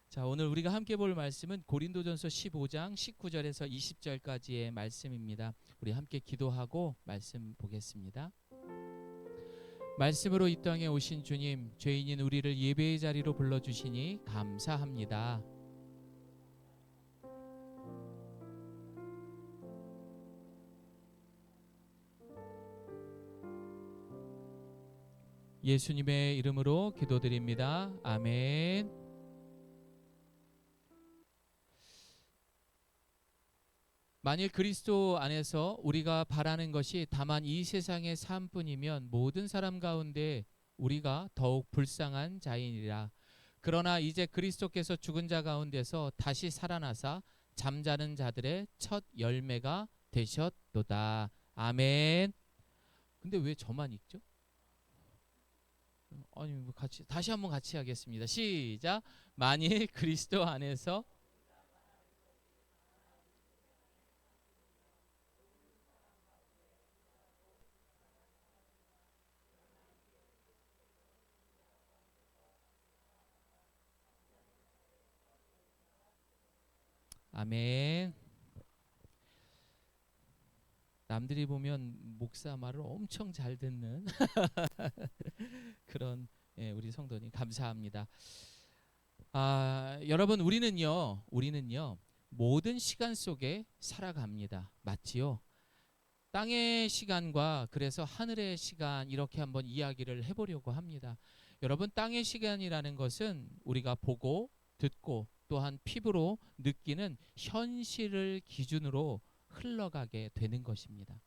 자, 오늘 우리가 함께 볼 말씀은 고린도전서 15장 19절에서 20절까지의 말씀입니다. 우리 함께 기도하고 말씀 보겠습니다. 말씀으로 이 땅에 오신 주님, 죄인인 우리를 예배의 자리로 불러주시니 감사합니다. 예수님의 이름으로 기도드립니다. 아멘. 만일 그리스도 안에서 우리가 바라는 것이 다만 이 세상의 삶뿐이면 모든 사람 가운데 우리가 더욱 불쌍한 자이니라. 그러나 이제 그리스도께서 죽은 자 가운데서 다시 살아나사 잠자는 자들의 첫 열매가 되셨도다. 아멘. 근데 왜 저만 읽죠? 아니, 같이 다시 한번 같이 하겠습니다. 시작. 만일 그리스도 안에서 아멘. 남들이 보면 목사 말을 엄청 잘 듣는 그런 우리 성도님 감사합니다. 여러분 우리는요 모든 시간 속에 살아갑니다. 맞지요? 땅의 시간과 그래서 하늘의 시간 이렇게 한번 이야기를 해보려고 합니다. 여러분 땅의 시간이라는 것은 우리가 보고 듣고 또한 피부로 느끼는 현실을 기준으로 흘러가게 되는 것입니다.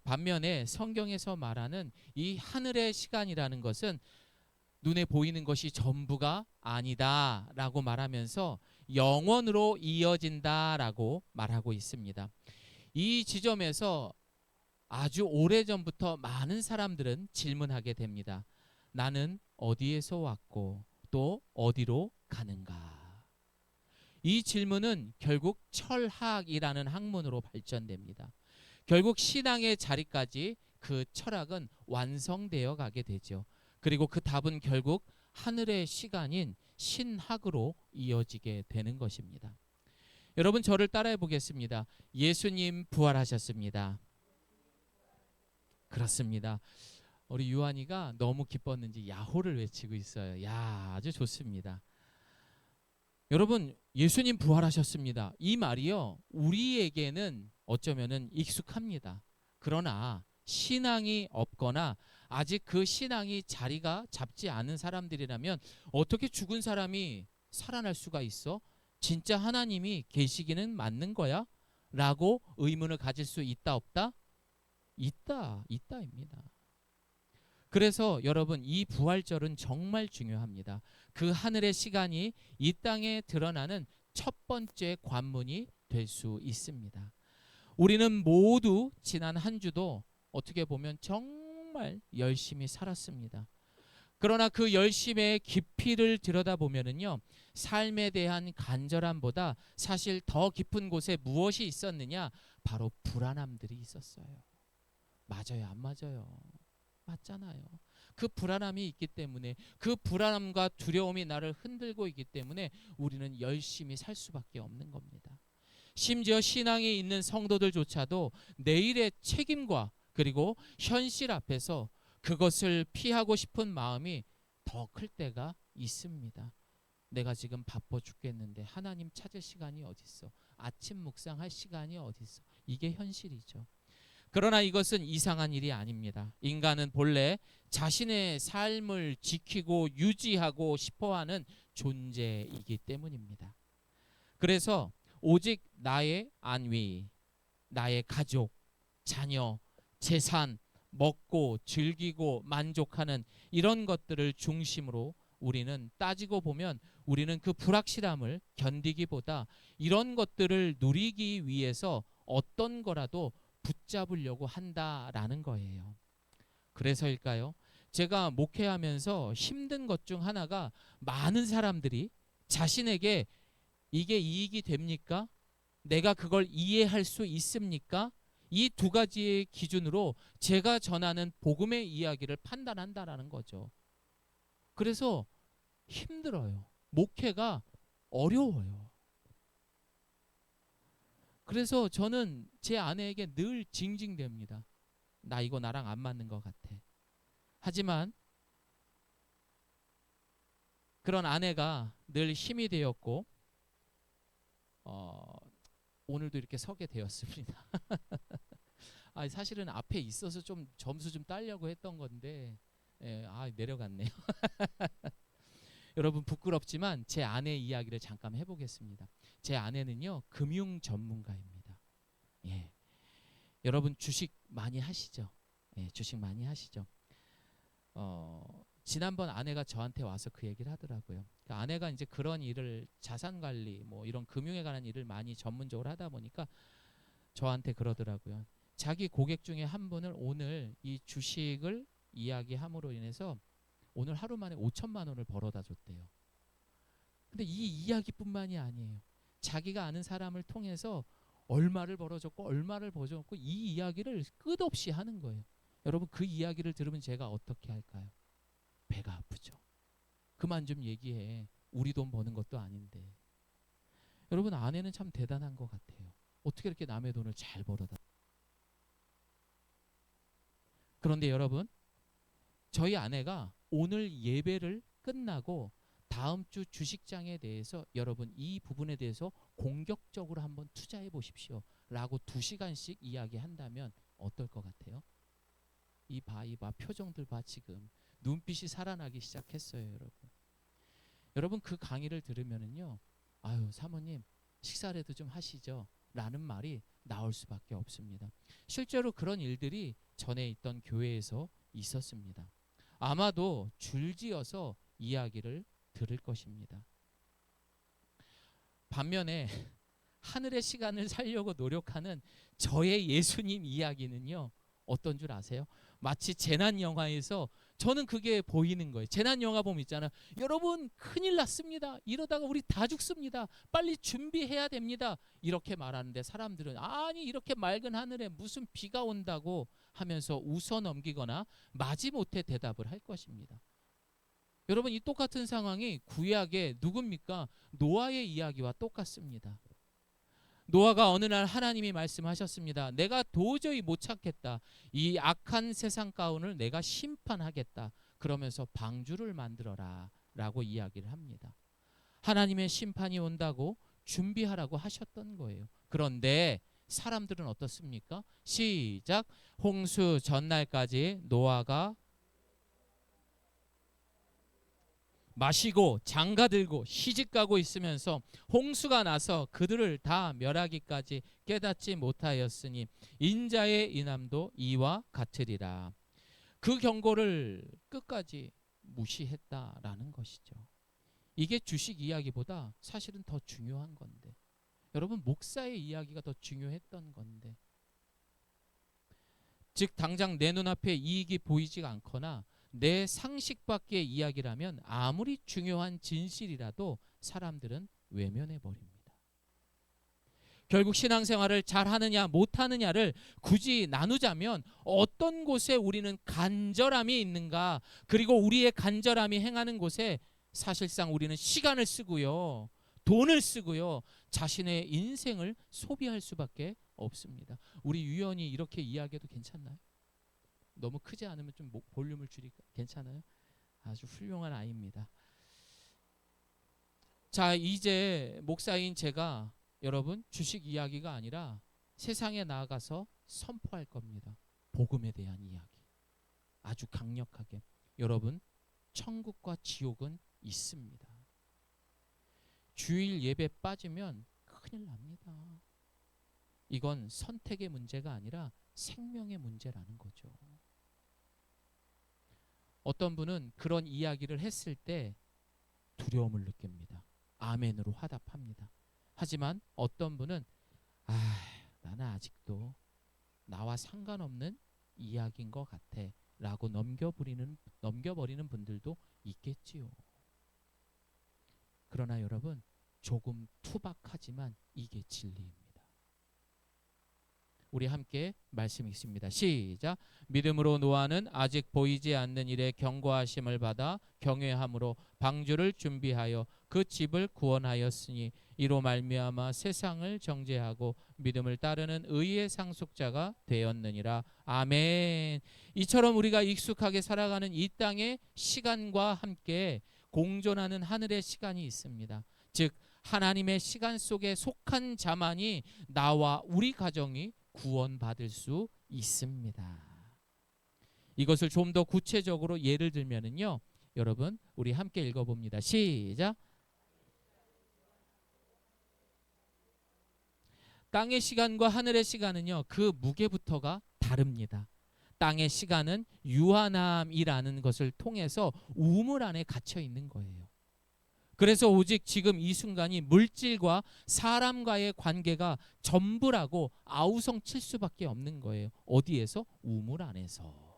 반면에 성경에서 말하는 이 하늘의 시간이라는 것은 눈에 보이는 것이 전부가 아니다라고 말하면서 영원으로 이어진다라고 말하고 있습니다. 이 지점에서 아주 오래전부터 많은 사람들은 질문하게 됩니다. 나는 어디에서 왔고 또 어디로 가는가? 이 질문은 결국 철학이라는 학문으로 발전됩니다. 결국 신앙의 자리까지 그 철학은 완성되어 가게 되죠. 그리고 그 답은 결국 하늘의 시간인 신학으로 이어지게 되는 것입니다. 여러분 저를 따라해 보겠습니다. 예수님 부활하셨습니다. 그렇습니다. 우리 유한이가 너무 기뻤는지 야호를 외치고 있어요. 야, 아주 좋습니다. 여러분 예수님 부활하셨습니다. 이 말이요 우리에게는 어쩌면은 익숙합니다. 그러나 신앙이 없거나 아직 그 신앙이 자리가 잡지 않은 사람들이라면 어떻게 죽은 사람이 살아날 수가 있어? 진짜 하나님이 계시기는 맞는 거야? 라고 의문을 가질 수 있다 없다? 있다입니다. 그래서 여러분 이 부활절은 정말 중요합니다. 그 하늘의 시간이 이 땅에 드러나는 첫 번째 관문이 될 수 있습니다. 우리는 모두 지난 한 주도 어떻게 보면 정말 열심히 살았습니다. 그러나 그 열심의 깊이를 들여다보면은요, 삶에 대한 간절함보다 사실 더 깊은 곳에 무엇이 있었느냐? 바로 불안함들이 있었어요. 맞아요, 안 맞아요? 맞잖아요. 그 불안함이 있기 때문에 그 불안함과 두려움이 나를 흔들고 있기 때문에 우리는 열심히 살 수밖에 없는 겁니다. 심지어 신앙이 있는 성도들조차도 내일의 책임과 그리고 현실 앞에서 그것을 피하고 싶은 마음이 더 클 때가 있습니다. 내가 지금 바빠 죽겠는데 하나님 찾을 시간이 어디 있어? 아침 묵상할 시간이 어디 있어? 이게 현실이죠. 그러나 이것은 이상한 일이 아닙니다. 인간은 본래 자신의 삶을 지키고 유지하고 싶어하는 존재이기 때문입니다. 그래서 오직 나의 안위, 나의 가족, 자녀, 재산, 먹고 즐기고 만족하는 이런 것들을 중심으로 우리는 따지고 보면 우리는 그 불확실함을 견디기보다 이런 것들을 누리기 위해서 어떤 거라도 붙잡으려고 한다라는 거예요. 그래서일까요? 제가 목회하면서 힘든 것 중 하나가 많은 사람들이 자신에게 이게 이익이 됩니까? 내가 그걸 이해할 수 있습니까? 이 두 가지의 기준으로 제가 전하는 복음의 이야기를 판단한다라는 거죠. 그래서 힘들어요. 목회가 어려워요. 그래서 저는 제 아내에게 늘 징징댑니다. 나 이거 나랑 안 맞는 것 같아. 하지만 그런 아내가 늘 힘이 되었고 오늘도 이렇게 서게 되었습니다. 사실은 앞에 있어서 좀 점수 좀 따려고 했던 건데 내려갔네요. 여러분 부끄럽지만 제 아내 이야기를 잠깐 해보겠습니다. 제 아내는요 금융 전문가입니다. 예, 여러분 주식 많이 하시죠? 예, 주식 많이 하시죠? 지난번 아내가 저한테 와서 그 얘기를 하더라고요. 그러니까 아내가 이제 그런 일을 자산 관리 뭐 이런 금융에 관한 일을 많이 전문적으로 하다 보니까 저한테 그러더라고요. 자기 고객 중에 한 분을 오늘 이 주식을 이야기함으로 인해서 오늘 하루 만에 5천만 원을 벌어다 줬대요. 근데 이 이야기뿐만이 아니에요. 자기가 아는 사람을 통해서 얼마를 벌어줬고 얼마를 벌어줬고 이 이야기를 끝없이 하는 거예요. 여러분 그 이야기를 들으면 제가 어떻게 할까요? 배가 아프죠. 그만 좀 얘기해. 우리 돈 버는 것도 아닌데. 여러분 아내는 참 대단한 것 같아요. 어떻게 이렇게 남의 돈을 잘 벌어다. 그런데 여러분 저희 아내가 오늘 예배를 끝나고 다음 주 주식장에 대해서 여러분 이 부분에 대해서 공격적으로 한번 투자해 보십시오 라고 2시간씩 이야기한다면 어떨 것 같아요? 이봐 표정들 봐. 지금 눈빛이 살아나기 시작했어요. 여러분 그 강의를 들으면은요 아유 사모님 식사라도 좀 하시죠 라는 말이 나올 수밖에 없습니다. 실제로 그런 일들이 전에 있던 교회에서 있었습니다. 아마도 줄지어서 이야기를 들을 것입니다. 반면에 하늘의 시간을 살려고 노력하는 저의 예수님 이야기는요 어떤 줄 아세요? 마치 재난 영화에서 저는 그게 보이는 거예요. 재난 영화 보면 있잖아요. 여러분 큰일 났습니다. 이러다가 우리 다 죽습니다. 빨리 준비해야 됩니다. 이렇게 말하는데 사람들은 아니 이렇게 맑은 하늘에 무슨 비가 온다고 하면서 웃어 넘기거나 마지못해 대답을 할 것입니다. 여러분 이 똑같은 상황이 구약의 누굽니까? 노아의 이야기와 똑같습니다. 노아가 어느 날 하나님이 말씀하셨습니다. 내가 도저히 못 참겠다. 이 악한 세상 가운을 내가 심판하겠다. 그러면서 방주를 만들어라 라고 이야기를 합니다. 하나님의 심판이 온다고 준비하라고 하셨던 거예요. 그런데 사람들은 어떻습니까? 시작. 홍수 전날까지 노아가 마시고 장가들고 시집가고 있으면서 홍수가 나서 그들을 다 멸하기까지 깨닫지 못하였으니 인자의 인함도 이와 같으리라. 그 경고를 끝까지 무시했다라는 것이죠. 이게 주식 이야기보다 사실은 더 중요한 건데 여러분 목사의 이야기가 더 중요했던 건데 즉 당장 내 눈앞에 이익이 보이지가 않거나 내 상식 밖의 이야기라면 아무리 중요한 진실이라도 사람들은 외면해 버립니다. 결국 신앙생활을 잘하느냐 못하느냐를 굳이 나누자면 어떤 곳에 우리는 간절함이 있는가, 그리고 우리의 간절함이 행하는 곳에 사실상 우리는 시간을 쓰고요, 돈을 쓰고요, 자신의 인생을 소비할 수밖에 없습니다. 우리 유연이 이렇게 이야기해도 괜찮나요? 너무 크지 않으면 좀 볼륨을 줄일까? 괜찮아요? 아주 훌륭한 아이입니다. 자, 이제 목사인 제가 여러분 주식 이야기가 아니라 세상에 나아가서 선포할 겁니다. 복음에 대한 이야기. 아주 강력하게. 여러분, 천국과 지옥은 있습니다. 주일 예배 빠지면 큰일 납니다. 이건 선택의 문제가 아니라 생명의 문제라는 거죠. 어떤 분은 그런 이야기를 했을 때 두려움을 느낍니다. 아멘으로 화답합니다. 하지만 어떤 분은 나는 아직도 나와 상관없는 이야기인 것 같아 라고 넘겨버리는 분들도 있겠지요. 그러나 여러분 조금 투박하지만 이게 진리입니다. 우리 함께 말씀 읽습니다. 시작. 믿음으로 노아는 아직 보이지 않는 일에 경고하심을 받아 경외함으로 방주를 준비하여 그 집을 구원하였으니 이로 말미암아 세상을 정죄하고 믿음을 따르는 의의 상속자가 되었느니라. 아멘. 이처럼 우리가 익숙하게 살아가는 이 땅의 시간과 함께 공존하는 하늘의 시간이 있습니다. 즉 하나님의 시간 속에 속한 자만이 나와 우리 가정이 구원받을 수 있습니다. 이것을 좀 더 구체적으로 예를 들면은요, 여러분 우리 함께 읽어봅니다. 시작. 땅의 시간과 하늘의 시간은요, 그 무게부터가 다릅니다. 땅의 시간은 유한함이라는 것을 통해서 우물 안에 갇혀 있는 거예요. 그래서 오직 지금 이 순간이 물질과 사람과의 관계가 전부라고 아우성칠 수밖에 없는 거예요. 어디에서? 우물 안에서.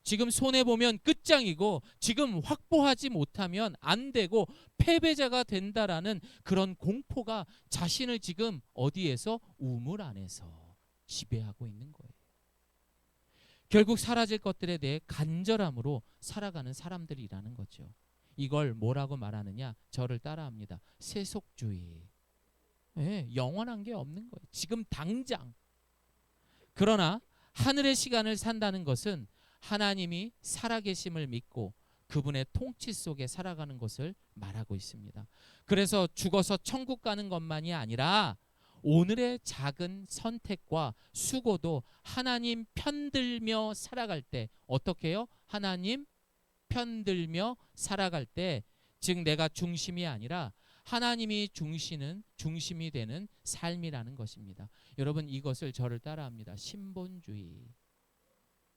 지금 손해보면 끝장이고 지금 확보하지 못하면 안 되고 패배자가 된다라는 그런 공포가 자신을 지금 어디에서? 우물 안에서 지배하고 있는 거예요. 결국 사라질 것들에 대해 간절함으로 살아가는 사람들이라는 거죠. 이걸 뭐라고 말하느냐? 저를 따라합니다. 세속주의. 네, 영원한 게 없는 거예요. 지금 당장. 그러나 하늘의 시간을 산다는 것은 하나님이 살아계심을 믿고 그분의 통치 속에 살아가는 것을 말하고 있습니다. 그래서 죽어서 천국 가는 것만이 아니라 오늘의 작은 선택과 수고도 하나님 편들며 살아갈 때 어떻게 해요? 하나님 편들며 살아갈 때, 즉 내가 중심이 아니라 하나님이 중심이 되는 삶이라는 것입니다. 여러분 이것을 저를 따라합니다. 신본주의.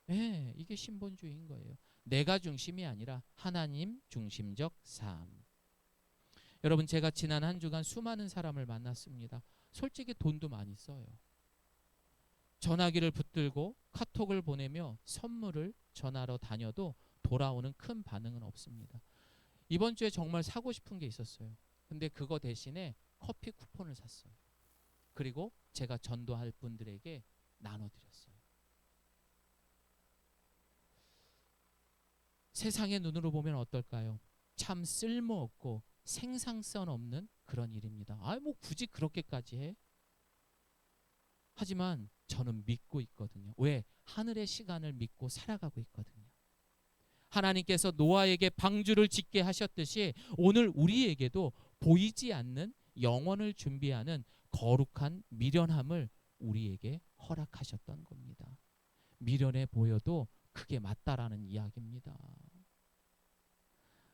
네, 이게 신본주의인 거예요. 내가 중심이 아니라 하나님 중심적 삶. 여러분 제가 지난 한 주간 수많은 사람을 만났습니다. 솔직히 돈도 많이 써요. 전화기를 붙들고 카톡을 보내며 선물을 전하러 다녀도 돌아오는 큰 반응은 없습니다. 이번 주에 정말 사고 싶은 게 있었어요. 근데 그거 대신에 커피 쿠폰을 샀어요. 그리고 제가 전도할 분들에게 나눠드렸어요. 세상의 눈으로 보면 어떨까요? 참 쓸모없고 생산성 없는 그런 일입니다. 뭐 굳이 그렇게까지 해? 하지만 저는 믿고 있거든요. 왜? 하늘의 시간을 믿고 살아가고 있거든요. 하나님께서 노아에게 방주를 짓게 하셨듯이 오늘 우리에게도 보이지 않는 영원을 준비하는 거룩한 미련함을 우리에게 허락하셨던 겁니다. 미련해 보여도 그게 맞다라는 이야기입니다.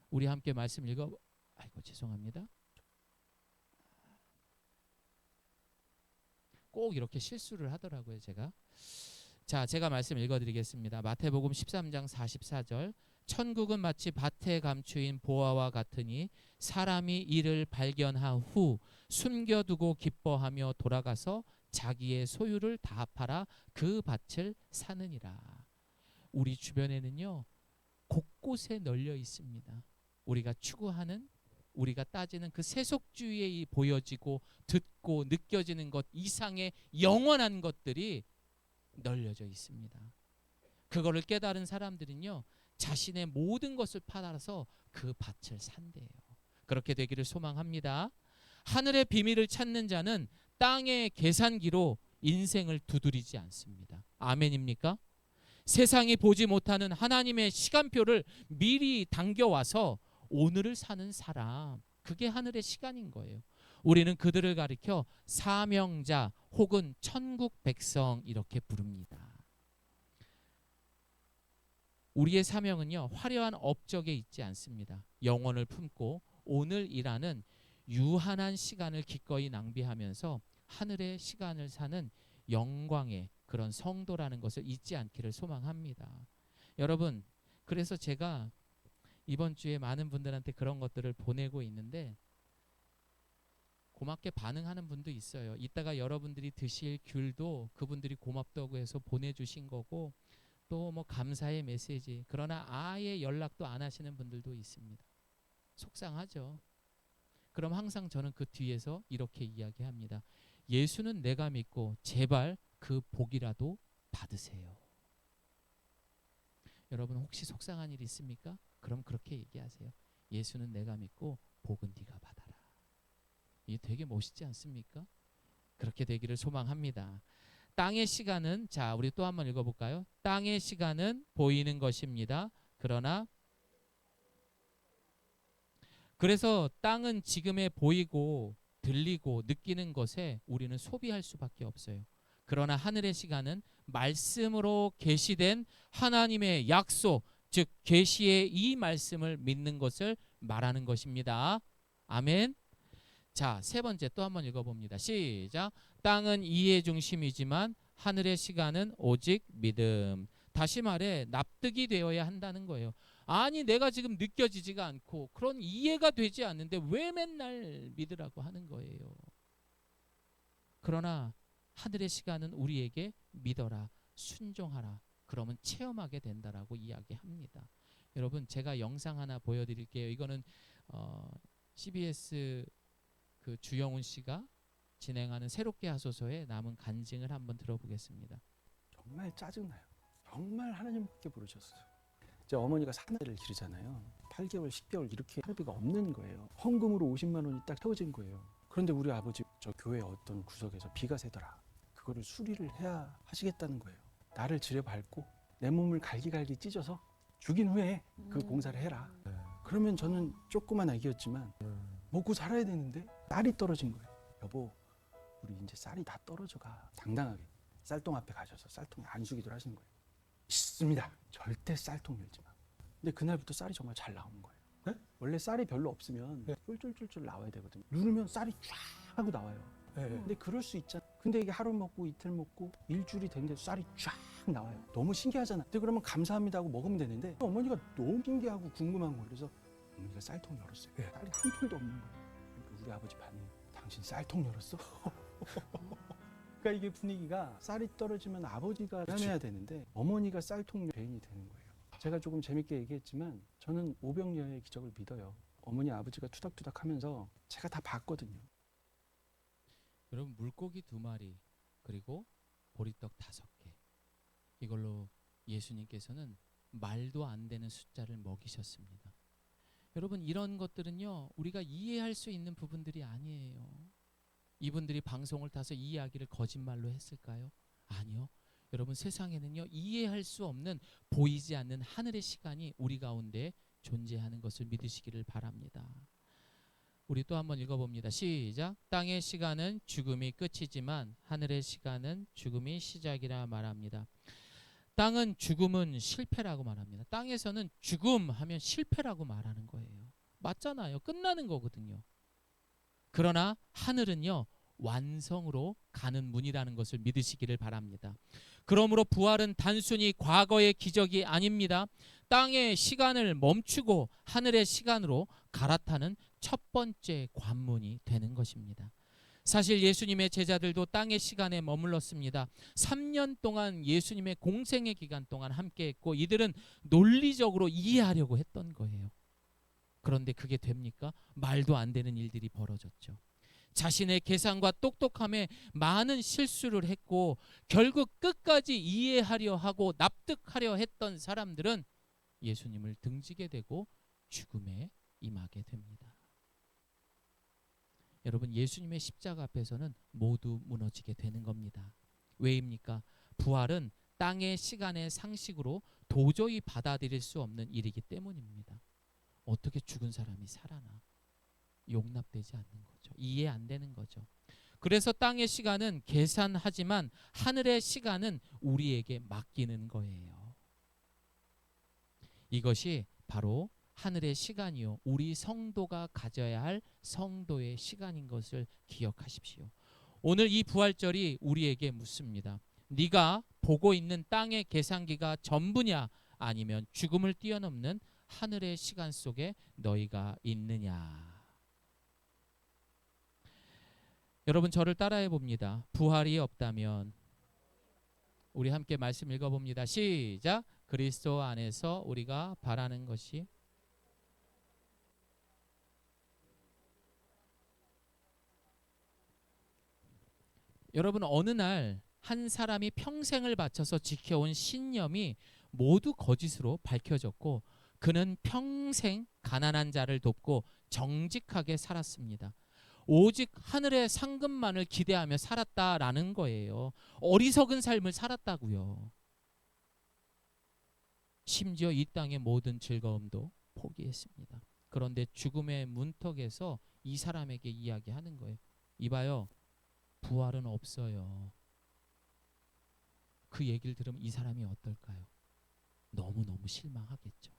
우리 함께 말씀 읽어. 아이고 죄송합니다. 꼭 이렇게 실수를 하더라고요, 제가. 자, 제가 말씀 읽어드리겠습니다. 마태복음 13장 44절. 천국은 마치 밭에 감추인 보화와 같으니 사람이 이를 발견한 후 숨겨두고 기뻐하며 돌아가서 자기의 소유를 다 팔아 그 밭을 사느니라. 우리 주변에는요, 곳곳에 널려 있습니다. 우리가 추구하는, 우리가 따지는 그 세속주의에 보여지고 듣고 느껴지는 것 이상의 영원한 것들이 널려져 있습니다. 그거를 깨달은 사람들은요, 자신의 모든 것을 팔아서 그 밭을 산대요. 그렇게 되기를 소망합니다. 하늘의 비밀을 찾는 자는 땅의 계산기로 인생을 두드리지 않습니다. 아멘입니까? 세상이 보지 못하는 하나님의 시간표를 미리 당겨와서 오늘을 사는 사람, 그게 하늘의 시간인 거예요. 우리는 그들을 가리켜 사명자 혹은 천국 백성 이렇게 부릅니다. 우리의 사명은요, 화려한 업적에 있지 않습니다. 영혼을 품고 오늘이라는 유한한 시간을 기꺼이 낭비하면서 하늘의 시간을 사는 영광의 그런 성도라는 것을 잊지 않기를 소망합니다. 여러분, 그래서 제가 이번 주에 많은 분들한테 그런 것들을 보내고 있는데 고맙게 반응하는 분도 있어요. 이따가 여러분들이 드실 귤도 그분들이 고맙다고 해서 보내주신 거고, 또 뭐 감사의 메시지, 그러나 아예 연락도 안 하시는 분들도 있습니다. 속상하죠. 그럼 항상 저는 그 뒤에서 이렇게 이야기합니다. 예수는 내가 믿고 제발 그 복이라도 받으세요. 여러분 혹시 속상한 일 있습니까? 그럼 그렇게 얘기하세요. 예수는 내가 믿고 복은 네가 받아라. 이게 되게 멋있지 않습니까? 그렇게 되기를 소망합니다. 땅의 시간은, 자 우리 또 한번 읽어볼까요? 땅의 시간은 보이는 것입니다. 그러나 그래서 땅은 지금에 보이고 들리고 느끼는 것에 우리는 소비할 수밖에 없어요. 그러나 하늘의 시간은 말씀으로 계시된 하나님의 약속, 즉 계시의 이 말씀을 믿는 것을 말하는 것입니다. 아멘. 자, 세 번째 또 한번 읽어봅니다. 시작. 땅은 이해 중심이지만 하늘의 시간은 오직 믿음. 다시 말해 납득이 되어야 한다는 거예요. 아니 내가 지금 느껴지지가 않고 그런 이해가 되지 않는데 왜 맨날 믿으라고 하는 거예요. 그러나 하늘의 시간은 우리에게 믿어라, 순종하라. 그러면 체험하게 된다라고 이야기합니다. 여러분 제가 영상 하나 보여드릴게요. 이거는 CBS 그 주영훈 씨가 진행하는 새롭게 하소서의 남은 간증을 한번 들어보겠습니다. 정말 짜증나요. 정말 하나님께 부르셨어요. 제 어머니가 사내를 기르잖아요. 8개월, 10개월 이렇게 할비가 없는 거예요. 헌금으로 50만 원이 딱 채워진 거예요. 그런데 우리 아버지 저 교회 어떤 구석에서 비가 새더라. 그거를 수리를 해야 하시겠다는 거예요. 나를 지뢰밟고 내 몸을 갈기갈기 찢어서 죽인 후에 그 공사를 해라. 그러면 저는 조그만 아기였지만 먹고 살아야 되는데 쌀이 떨어진 거예요. 여보, 우리 이제 쌀이 다 떨어져가. 당당하게 쌀통 앞에 가셔서 쌀통에 안수기도를 하시는 거예요. 있습니다. 절대 쌀통 열지 마. 근데 그날부터 쌀이 정말 잘 나오는 거예요. 네? 원래 쌀이 별로 없으면 쫄쫄쫄쫄 나와야 되거든요. 누르면 쌀이 쫙 하고 나와요. 근데 그럴 수 있잖아. 근데 이게 하루 먹고 이틀 먹고 일주일이 됐는데 쌀이 쫙 나와요. 너무 신기하잖아. 근데 그러면 감사합니다 하고 먹으면 되는데 어머니가 너무 신기하고 궁금한 거예요. 그래서 어머니가 쌀통 열었어요. 쌀이 한 톨도 없는 거예요. 그러니까 우리 아버지 반응이 당신 쌀통 열었어? 그러니까 이게 분위기가 쌀이 떨어지면 아버지가 해야 되는데 어머니가 쌀통 배인이 되는 거예요. 제가 조금 재밌게 얘기했지만 저는 오병이어의 기적을 믿어요. 어머니 아버지가 투닥투닥 하면서 제가 다 봤거든요. 여러분 물고기 2마리 그리고 보리떡 5개 이걸로 예수님께서는 말도 안 되는 숫자를 먹이셨습니다. 여러분 이런 것들은요 우리가 이해할 수 있는 부분들이 아니에요. 이분들이 방송을 타서 이 이야기를 거짓말로 했을까요? 아니요. 여러분 세상에는요 이해할 수 없는 보이지 않는 하늘의 시간이 우리 가운데 존재하는 것을 믿으시기를 바랍니다. 우리 또 한번 읽어봅니다. 시작. 땅의 시간은 죽음이 끝이지만 하늘의 시간은 죽음이 시작이라 말합니다. 땅은 죽음은 실패라고 말합니다. 땅에서는 죽음 하면 실패라고 말하는 거예요. 맞잖아요. 끝나는 거거든요. 그러나 하늘은요 완성으로 가는 문이라는 것을 믿으시기를 바랍니다. 그러므로 부활은 단순히 과거의 기적이 아닙니다. 땅의 시간을 멈추고 하늘의 시간으로 갈아타는 첫 번째 관문이 되는 것입니다. 사실 예수님의 제자들도 땅의 시간에 머물렀습니다. 3년 동안 예수님의 공생의 기간 동안 함께했고 이들은 논리적으로 이해하려고 했던 거예요. 그런데 그게 됩니까? 말도 안 되는 일들이 벌어졌죠. 자신의 계산과 똑똑함에 많은 실수를 했고 결국 끝까지 이해하려 하고 납득하려 했던 사람들은 예수님을 등지게 되고 죽음에 임하게 됩니다. 여러분 예수님의 십자가 앞에서는 모두 무너지게 되는 겁니다. 왜입니까? 부활은 땅의 시간의 상식으로 도저히 받아들일 수 없는 일이기 때문입니다. 어떻게 죽은 사람이 살아나? 용납되지 않는 거죠. 이해 안 되는 거죠. 그래서 땅의 시간은 계산하지만 하늘의 시간은 우리에게 맡기는 거예요. 이것이 바로 하늘의 시간이요 우리 성도가 가져야 할 성도의 시간인 것을 기억하십시오. 오늘 이 부활절이 우리에게 묻습니다. 네가 보고 있는 땅의 계산기가 전부냐 아니면 죽음을 뛰어넘는 하늘의 시간 속에 너희가 있느냐. 여러분 저를 따라해 봅니다. 부활이 없다면 우리 함께 말씀 읽어봅니다. 시작. 그리스도 안에서 우리가 바라는 것이 여러분 어느 날 한 사람이 평생을 바쳐서 지켜온 신념이 모두 거짓으로 밝혀졌고 그는 평생 가난한 자를 돕고 정직하게 살았습니다. 오직 하늘의 상급만을 기대하며 살았다라는 거예요. 어리석은 삶을 살았다고요. 심지어 이 땅의 모든 즐거움도 포기했습니다. 그런데 죽음의 문턱에서 이 사람에게 이야기하는 거예요. 이봐요, 부활은 없어요. 그 얘기를 들으면 이 사람이 어떨까요? 너무너무 실망하겠죠.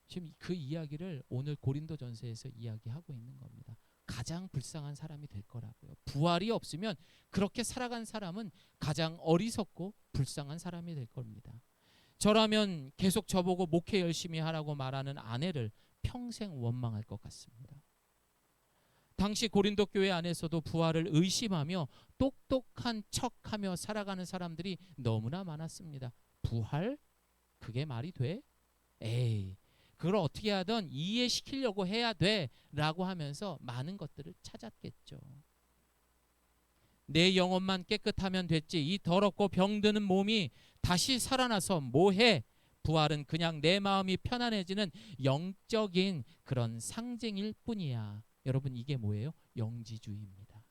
지금 그 이야기를 오늘 고린도전서에서 이야기하고 있는 겁니다. 가장 불쌍한 사람이 될 거라고요. 부활이 없으면 그렇게 살아간 사람은 가장 어리석고 불쌍한 사람이 될 겁니다. 저라면 계속 저보고 목회 열심히 하라고 말하는 아내를 평생 원망할 것 같습니다. 당시 고린도 교회 안에서도 부활을 의심하며 똑똑한 척하며 살아가는 사람들이 너무나 많았습니다. 부활? 그게 말이 돼? 에이, 그걸 어떻게 하든 이해시키려고 해야 돼 라고 하면서 많은 것들을 찾았겠죠. 내 영혼만 깨끗하면 됐지 이 더럽고 병드는 몸이 다시 살아나서 뭐해? 부활은 그냥 내 마음이 편안해지는 영적인 그런 상징일 뿐이야. 여러분 이게 뭐예요? 영지주의입니다.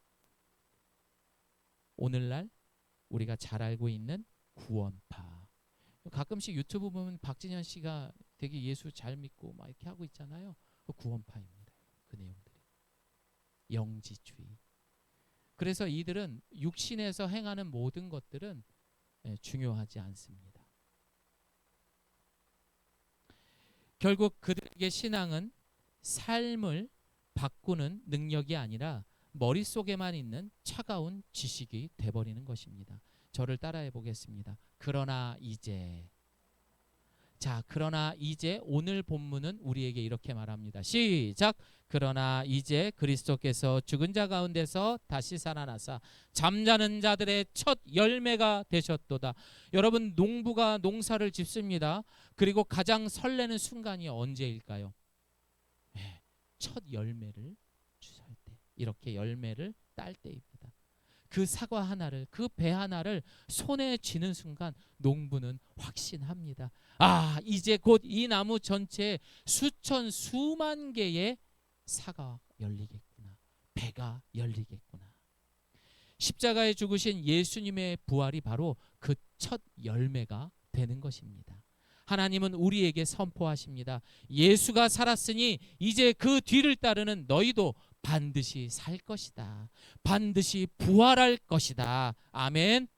오늘날 우리가 잘 알고 있는 구원파. 가끔씩 유튜브 보면 박진현 씨가 되게 예수 잘 믿고 막 이렇게 하고 있잖아요. 그 구원파입니다. 그 내용들이. 영지주의. 그래서 이들은 육신에서 행하는 모든 것들은 중요하지 않습니다. 결국 그들에게 신앙은 삶을 바꾸는 능력이 아니라 머릿속에만 있는 차가운 지식이 돼버리는 것입니다. 저를 따라해 보겠습니다. 그러나 이제 그러나 이제 오늘 본문은 우리에게 이렇게 말합니다. 시작. 그러나 이제 그리스도께서 죽은 자 가운데서 다시 살아나사 잠자는 자들의 첫 열매가 되셨도다. 여러분 농부가 농사를 짓습니다. 그리고 가장 설레는 순간이 언제일까요? 첫 열매를 주설 때, 이렇게 열매를 딸 때입니다. 그 사과 하나를, 그 배 하나를 손에 쥐는 순간 농부는 확신합니다. 이제 곧 이 나무 전체에 수천 수만 개의 사과가 열리겠구나. 배가 열리겠구나. 십자가에 죽으신 예수님의 부활이 바로 그 첫 열매가 되는 것입니다. 하나님은 우리에게 선포하십니다. 예수가 살았으니 이제 그 뒤를 따르는 너희도 반드시 살 것이다. 반드시 부활할 것이다. 아멘.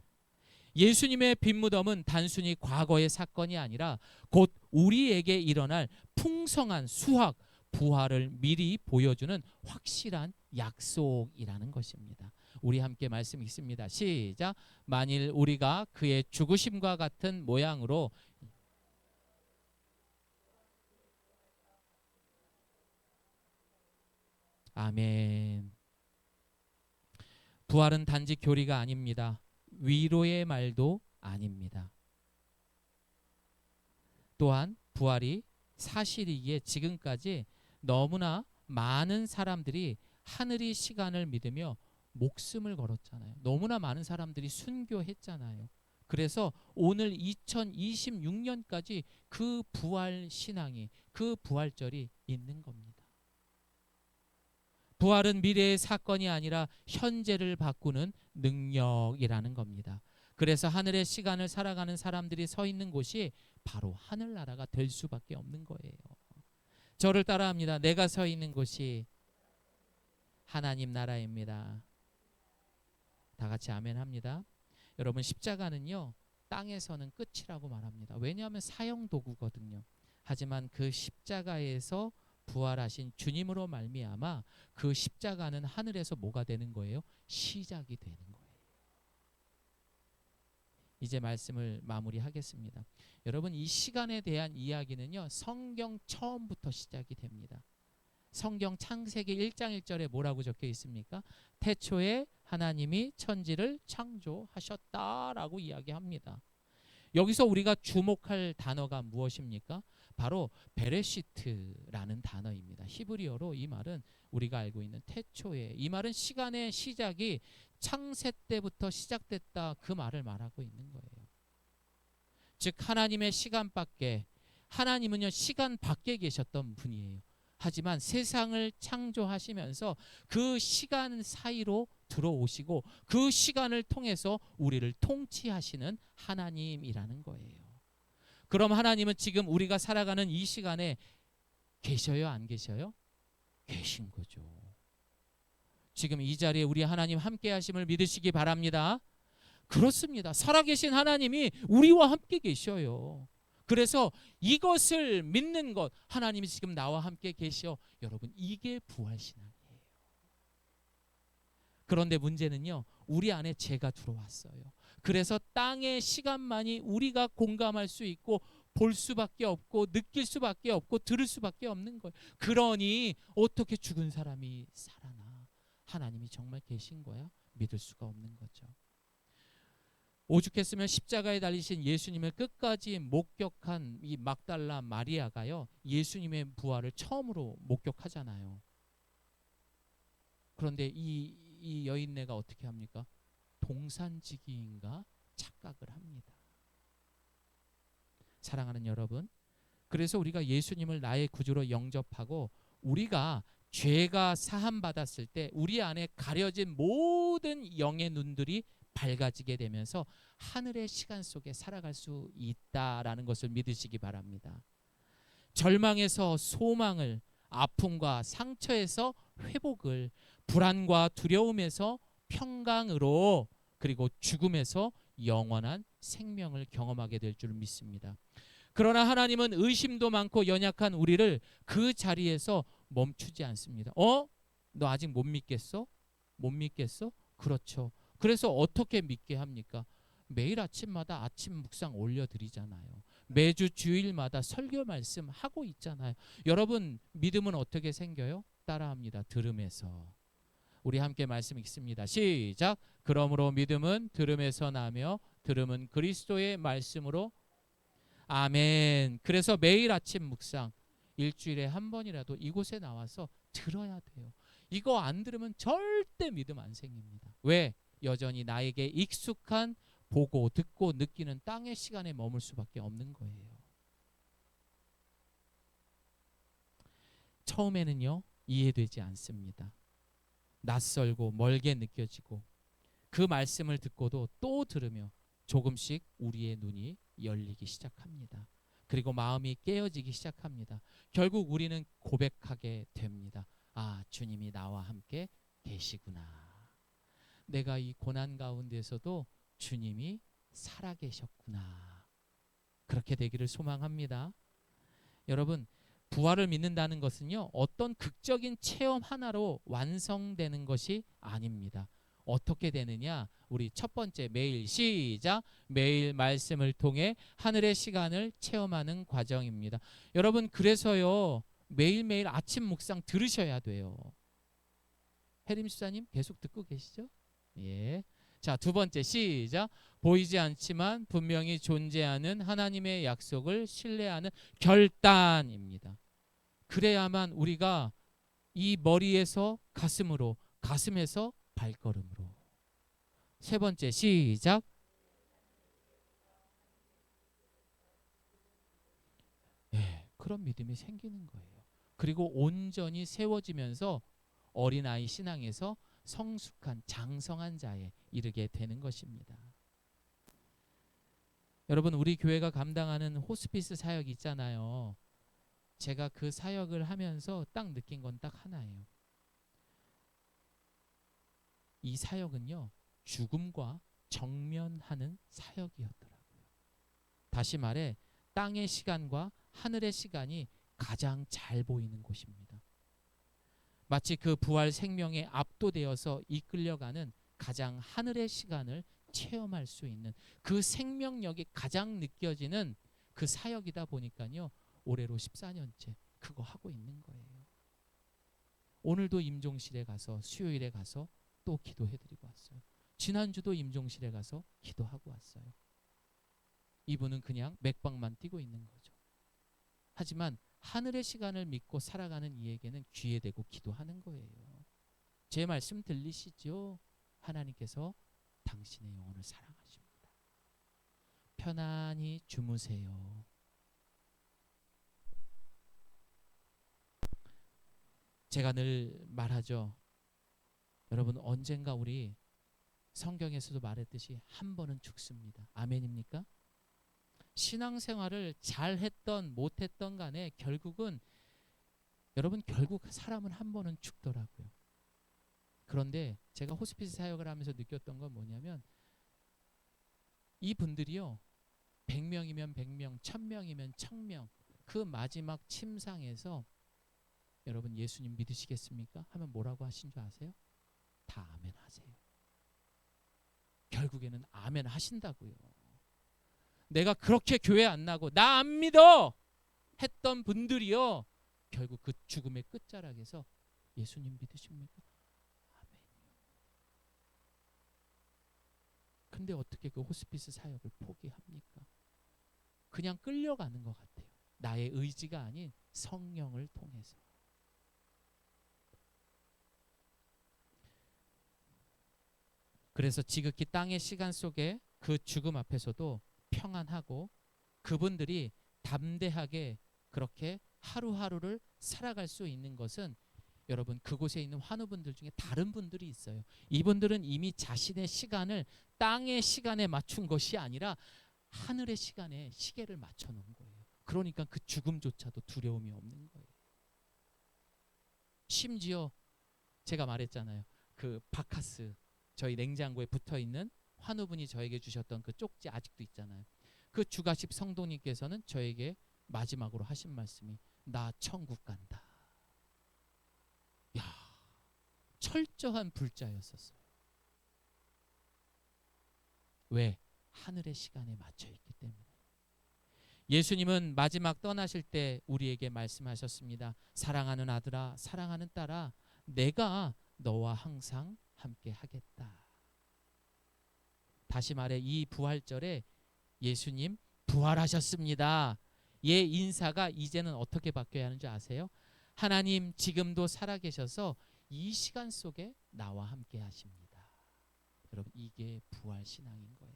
예수님의 빈무덤은 단순히 과거의 사건이 아니라 곧 우리에게 일어날 풍성한 수확, 부활을 미리 보여주는 확실한 약속이라는 것입니다. 우리 함께 말씀 읽습니다. 시작. 만일 우리가 그의 죽으심과 같은 모양으로 아멘. 부활은 단지 교리가 아닙니다. 위로의 말도 아닙니다. 또한 부활이 사실이기에 지금까지 너무나 많은 사람들이 하늘의 시간을 믿으며 목숨을 걸었잖아요. 너무나 많은 사람들이 순교했잖아요. 그래서 오늘 2026년까지 그 부활 신앙이, 그 부활절이 있는 겁니다. 부활은 미래의 사건이 아니라 현재를 바꾸는 능력이라는 겁니다. 그래서 하늘의 시간을 살아가는 사람들이 서 있는 곳이 바로 하늘나라가 될 수밖에 없는 거예요. 저를 따라합니다. 내가 서 있는 곳이 하나님 나라입니다. 다 같이 아멘 합니다. 여러분 십자가는요, 땅에서는 끝이라고 말합니다. 왜냐하면 사형 도구거든요. 하지만 그 십자가에서 부활하신 주님으로 말미암아 그 십자가는 하늘에서 뭐가 되는 거예요? 시작이 되는 거예요. 이제 말씀을 마무리하겠습니다. 여러분 이 시간에 대한 이야기는요, 성경 처음부터 시작이 됩니다. 성경 창세기 1장 1절에 뭐라고 적혀 있습니까? 태초에 하나님이 천지를 창조하셨다라고 이야기합니다. 여기서 우리가 주목할 단어가 무엇입니까? 바로 베레시트라는 단어입니다. 히브리어로 이 말은 우리가 알고 있는 태초에, 이 말은 시간의 시작이 창세 때부터 시작됐다, 그 말을 말하고 있는 거예요. 즉 하나님의 시간 밖에, 하나님은요 시간 밖에 계셨던 분이에요. 하지만 세상을 창조하시면서 그 시간 사이로 들어오시고 그 시간을 통해서 우리를 통치하시는 하나님이라는 거예요. 그럼 하나님은 지금 우리가 살아가는 이 시간에 계셔요, 안 계셔요? 계신 거죠. 지금 이 자리에 우리 하나님 함께 하심을 믿으시기 바랍니다. 그렇습니다. 살아계신 하나님이 우리와 함께 계셔요. 그래서 이것을 믿는 것, 하나님이 지금 나와 함께 계셔. 여러분, 이게 부활신앙이에요. 그런데 문제는요, 우리 안에 죄가 들어왔어요. 그래서 땅의 시간만이 우리가 공감할 수 있고 볼 수밖에 없고 느낄 수밖에 없고 들을 수밖에 없는 거예요. 그러니 어떻게 죽은 사람이 살아나? 하나님이 정말 계신 거야? 믿을 수가 없는 거죠. 오죽했으면 십자가에 달리신 예수님을 끝까지 목격한 이 막달라 마리아가요, 예수님의 부활을 처음으로 목격하잖아요. 그런데 이 여인네가 어떻게 합니까? 동산지기인가 착각을 합니다. 사랑하는 여러분, 그래서 우리가 예수님을 나의 구주로 영접하고 우리가 죄가 사함 받았을 때 우리 안에 가려진 모든 영의 눈들이 밝아지게 되면서 하늘의 시간 속에 살아갈 수 있다라는 것을 믿으시기 바랍니다. 절망에서 소망을, 아픔과 상처에서 회복을, 불안과 두려움에서 평강으로, 그리고 죽음에서 영원한 생명을 경험하게 될 줄 믿습니다. 그러나 하나님은 의심도 많고 연약한 우리를 그 자리에서 멈추지 않습니다. 너 아직 못 믿겠어? 못 믿겠어? 그렇죠. 그래서 어떻게 믿게 합니까? 매일 아침마다 아침 묵상 올려드리잖아요. 매주 주일마다 설교 말씀 하고 있잖아요. 여러분, 믿음은 어떻게 생겨요? 따라합니다. 들음에서. 우리 함께 말씀 읽습니다. 시작. 그러므로 믿음은 들음에서 나며 들음은 그리스도의 말씀으로. 아멘. 그래서 매일 아침 묵상 일주일에 한 번이라도 이곳에 나와서 들어야 돼요. 이거 안 들으면 절대 믿음 안 생깁니다. 왜? 여전히 나에게 익숙한 보고 듣고 느끼는 땅의 시간에 머물 수밖에 없는 거예요. 처음에는요, 이해되지 않습니다. 낯설고 멀게 느껴지고 그 말씀을 듣고도 또 들으며 조금씩 우리의 눈이 열리기 시작합니다. 그리고 마음이 깨어지기 시작합니다. 결국 우리는 고백하게 됩니다. 아, 주님이 나와 함께 계시구나. 내가 이 고난 가운데서도 주님이 살아계셨구나. 그렇게 되기를 소망합니다. 여러분, 부활을 믿는다는 것은요, 어떤 극적인 체험 하나로 완성되는 것이 아닙니다. 어떻게 되느냐? 우리 첫 번째, 매일 시작. 매일 말씀을 통해 하늘의 시간을 체험하는 과정입니다. 여러분, 그래서요, 매일매일 아침 묵상 들으셔야 돼요. 혜림 수사님 계속 듣고 계시죠? 예. 자, 두 번째 시작. 보이지 않지만 분명히 존재하는 하나님의 약속을 신뢰하는 결단입니다. 그래야만 우리가 이 머리에서 가슴으로, 가슴에서 발걸음으로. 세 번째 시작. 예, 그런 믿음이 생기는 거예요. 그리고 온전히 세워지면서 어린아이 신앙에서 성숙한 장성한 자에 이르게 되는 것입니다. 여러분, 우리 교회가 감당하는 호스피스 사역 있잖아요. 제가 그 사역을 하면서 딱 느낀 건 딱 하나예요. 이 사역은요, 죽음과 정면하는 사역이었더라고요. 다시 말해, 땅의 시간과 하늘의 시간이 가장 잘 보이는 곳입니다. 마치 그 부활 생명에 압도되어서 이끌려가는 가장 하늘의 시간을 체험할 수 있는 그 생명력이 가장 느껴지는 그 사역이다 보니까요, 올해로 14년째 그거 하고 있는 거예요. 오늘도 임종실에 가서, 수요일에 가서 또 기도해드리고 왔어요. 지난주도 임종실에 가서 기도하고 왔어요. 이분은 그냥 맥박만 뛰고 있는 거죠. 하지만 하늘의 시간을 믿고 살아가는 이에게는 귀에 대고 기도하는 거예요. 제 말씀 들리시죠? 하나님께서 당신의 영혼을 사랑하십니다. 편안히 주무세요. 제가 늘 말하죠. 여러분, 언젠가 우리 성경에서도 말했듯이 한 번은 죽습니다. 아멘입니까? 신앙생활을 잘했던 못했던 간에 결국은 여러분, 결국 사람은 한 번은 죽더라고요. 그런데 제가 호스피스 사역을 하면서 느꼈던 건 뭐냐면, 이분들이요, 100명이면 100명, 1000명이면 1000명, 그 마지막 침상에서 여러분, 예수님 믿으시겠습니까? 하면 뭐라고 하신 줄 아세요? 다 아멘 하세요. 결국에는 아멘 하신다고요. 내가 그렇게 교회 안 나고 나 안 믿어 했던 분들이요, 결국 그 죽음의 끝자락에서 예수님 믿으십니까? 아멘이요. 근데 어떻게 그 호스피스 사역을 포기합니까? 그냥 끌려가는 것 같아요. 나의 의지가 아닌 성령을 통해서. 그래서 지극히 땅의 시간 속에 그 죽음 앞에서도 평안하고 그분들이 담대하게 그렇게 하루하루를 살아갈 수 있는 것은, 여러분, 그곳에 있는 환우분들 중에 다른 분들이 있어요. 이분들은 이미 자신의 시간을 땅의 시간에 맞춘 것이 아니라 하늘의 시간에 시계를 맞춰 놓은 거예요. 그러니까 그 죽음조차도 두려움이 없는 거예요. 심지어 제가 말했잖아요. 그 바카스, 저희 냉장고에 붙어있는 환우분이 저에게 주셨던 그 쪽지 아직도 있잖아요. 그 주가십 성도님께서는 저에게 마지막으로 하신 말씀이 나 천국 간다. 야, 철저한 불자였었어요. 왜? 하늘의 시간에 맞춰 있기 때문에. 예수님은 마지막 떠나실 때 우리에게 말씀하셨습니다. 사랑하는 아들아, 사랑하는 딸아, 내가 너와 항상 함께 하겠다. 다시 말해, 이 부활절에 예수님 부활하셨습니다. 예, 인사가 이제는 어떻게 바뀌어야 하는지 아세요? 하나님 지금도 살아계셔서 이 시간 속에 나와 함께 하십니다. 여러분, 이게 부활 신앙인 거예요.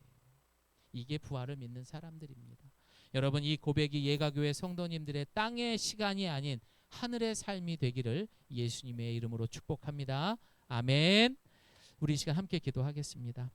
이게 부활을 믿는 사람들입니다. 여러분, 이 고백이 예가교회 성도님들의 땅의 시간이 아닌 하늘의 삶이 되기를 예수님의 이름으로 축복합니다. 아멘. 우리 이 시간 함께 기도하겠습니다.